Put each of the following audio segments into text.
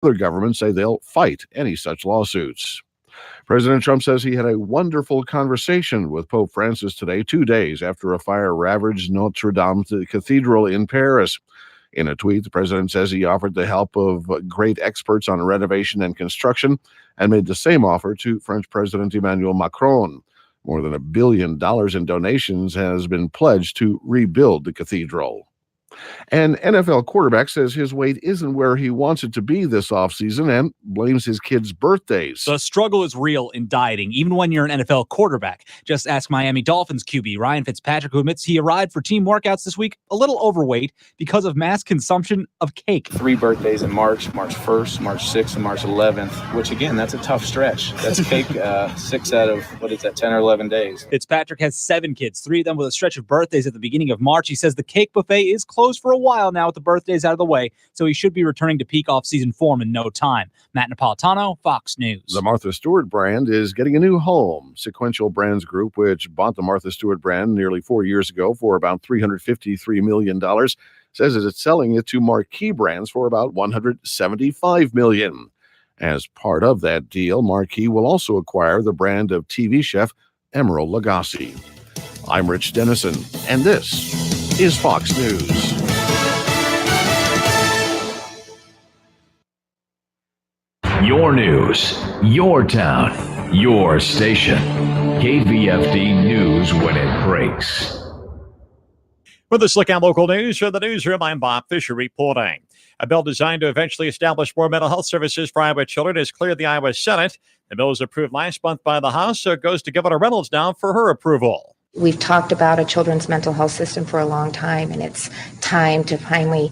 Other governments say they'll fight any such lawsuits. President Trump says he had a wonderful conversation with Pope Francis today, 2 days after a fire ravaged Notre Dame Cathedral in Paris. In a tweet, the president says he offered the help of great experts on renovation and construction and made the same offer to French President Emmanuel Macron. More than $1 billion in donations has been pledged to rebuild the cathedral. An NFL quarterback says his weight isn't where he wants it to be this offseason and blames his kids' birthdays. The struggle is real in dieting, even when you're an NFL quarterback. Just ask Miami Dolphins QB Ryan Fitzpatrick, who admits he arrived for team workouts this week a little overweight because of mass consumption of cake. 3 birthdays in March 1st, March 6th, and March 11th, which, again, that's a tough stretch. That's cake 6 out of, 10 or 11 days. Fitzpatrick has 7 kids, 3 of them with a stretch of birthdays at the beginning of March. He says the cake buffet is closed for a while now with the birthdays out of the way, so he should be returning to peak off-season form in no time. Matt Napolitano, Fox News. The Martha Stewart brand is getting a new home. Sequential Brands Group, which bought the Martha Stewart brand nearly 4 years ago for about $353 million, says that it's selling it to Marquee Brands for about $175 million. As part of that deal, Marquee will also acquire the brand of TV chef Emeril Lagasse. I'm Rich Dennison, and this is Fox News. Your news, your town, your station. KVFD News when it breaks. With the SlickOut Local News from the newsroom, I'm Bob Fisher reporting. A bill designed to eventually establish more mental health services for Iowa children has cleared the Iowa Senate. The bill was approved last month by the House, so it goes to Governor Reynolds now for her approval. We've talked about a children's mental health system for a long time, and it's time to finally,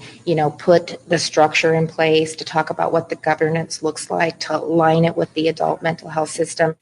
put the structure in place to talk about what the governance looks like, to align it with the adult mental health system.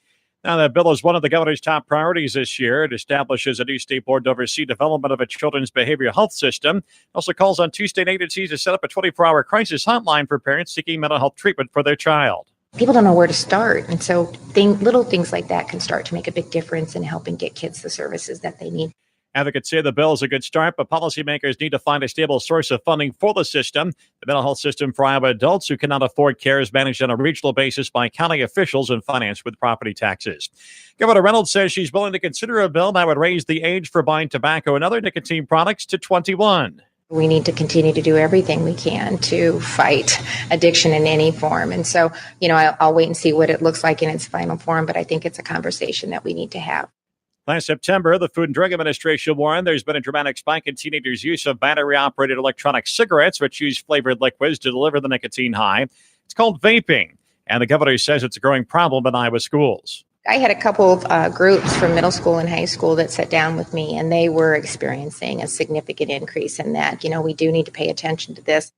Now, that bill is one of the governor's top priorities this year. It establishes a new state board to oversee development of a children's behavioral health system. It also calls on 2 state agencies to set up a 24-hour crisis hotline for parents seeking mental health treatment for their child. People don't know where to start, and so little things like that can start to make a big difference in helping get kids the services that they need. Advocates say the bill is a good start, but policymakers need to find a stable source of funding for the system. The mental health system for Iowa adults who cannot afford care is managed on a regional basis by county officials and financed with property taxes. Governor Reynolds says she's willing to consider a bill that would raise the age for buying tobacco and other nicotine products to 21. We need to continue to do everything we can to fight addiction in any form. And so, I'll wait and see what it looks like in its final form, but I think it's a conversation that we need to have. Last September, the Food and Drug Administration warned there's been a dramatic spike in teenagers' use of battery-operated electronic cigarettes, which use flavored liquids to deliver the nicotine high. It's called vaping, and the governor says it's a growing problem in Iowa schools. I had a couple of groups from middle school and high school that sat down with me, and they were experiencing a significant increase in that. We do need to pay attention to this.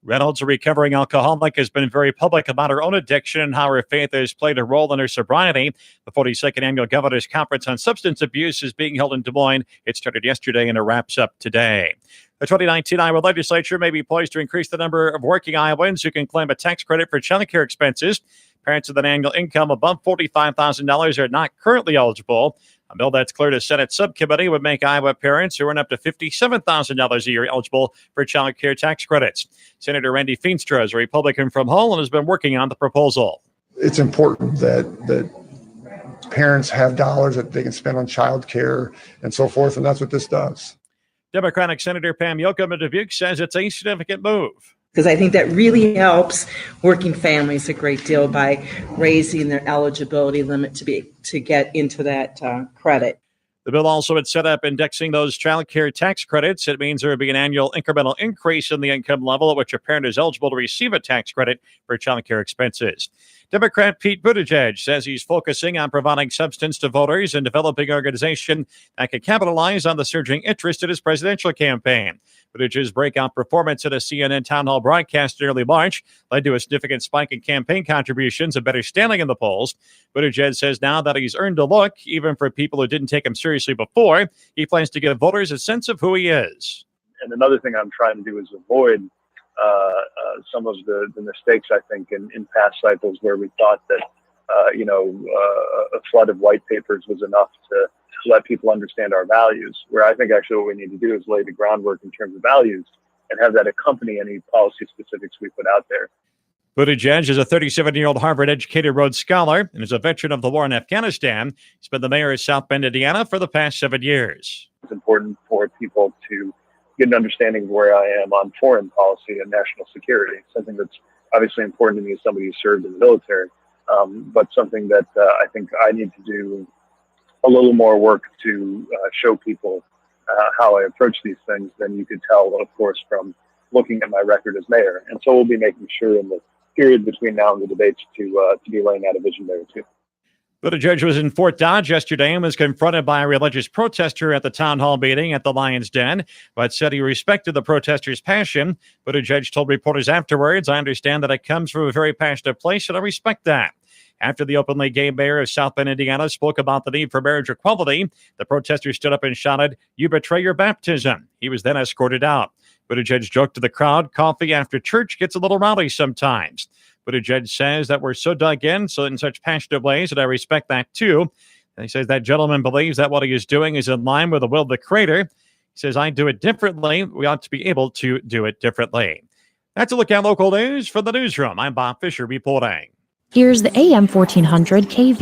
Reynolds, a recovering alcoholic, has been very public about her own addiction and how her faith has played a role in her sobriety. The 42nd Annual Governor's Conference on Substance Abuse is being held in Des Moines. It started yesterday and it wraps up today. The 2019 Iowa legislature may be poised to increase the number of working Iowans who can claim a tax credit for child care expenses. Parents with an annual income above $45,000 are not currently eligible. A bill that's cleared a Senate subcommittee would make Iowa parents who earn up to $57,000 a year eligible for child care tax credits. Senator Randy Feenstra is a Republican from Hull and has been working on the proposal. It's important that parents have dollars that they can spend on child care and so forth, and that's what this does. Democratic Senator Pam Yocum of Dubuque says it's a significant move. Because I think that really helps working families a great deal by raising their eligibility limit to get into that credit. The bill also would set up indexing those child care tax credits. It means there would be an annual incremental increase in the income level at which a parent is eligible to receive a tax credit for child care expenses. Democrat Pete Buttigieg says he's focusing on providing substance to voters and developing an organization that can capitalize on the surging interest in his presidential campaign. Buttigieg's breakout performance at a CNN town hall broadcast in early March led to a significant spike in campaign contributions and better standing in the polls. Buttigieg says now that he's earned a look, even for people who didn't take him seriously before, he plans to give voters a sense of who he is. And another thing I'm trying to do is avoid some of the mistakes, I think, in past cycles where we thought that, a flood of white papers was enough to let people understand our values, where I think actually what we need to do is lay the groundwork in terms of values and have that accompany any policy specifics we put out there. Buttigieg is a 37-year-old Harvard-educated Rhodes Scholar and is a veteran of the war in Afghanistan. He's been the mayor of South Bend, Indiana for the past 7 years. It's important for people to get an understanding of where I am on foreign policy and national security, something that's obviously important to me as somebody who served in the military, but something that I think I need to do a little more work to show people how I approach these things than you could tell, of course, from looking at my record as mayor. And so we'll be making sure in the period between now and the debates to be laying out a vision there too. Buttigieg was in Fort Dodge yesterday and was confronted by a religious protester at the town hall meeting at the Lion's Den, but said he respected the protester's passion. Buttigieg told reporters afterwards, "I understand that it comes from a very passionate place, and I respect that." After the openly gay mayor of South Bend, Indiana, spoke about the need for marriage equality, the protester stood up and shouted, "You betray your baptism." He was then escorted out. Buttigieg joked to the crowd, "Coffee after church gets a little rowdy sometimes." Buttigieg says that we're so dug in, so in such passionate ways, that I respect that too. And he says that gentleman believes that what he is doing is in line with the will of the Creator. He says, "I do it differently. We ought to be able to do it differently." That's a look at local news from the newsroom. I'm Bob Fisher reporting. Here's the AM 1400 KV.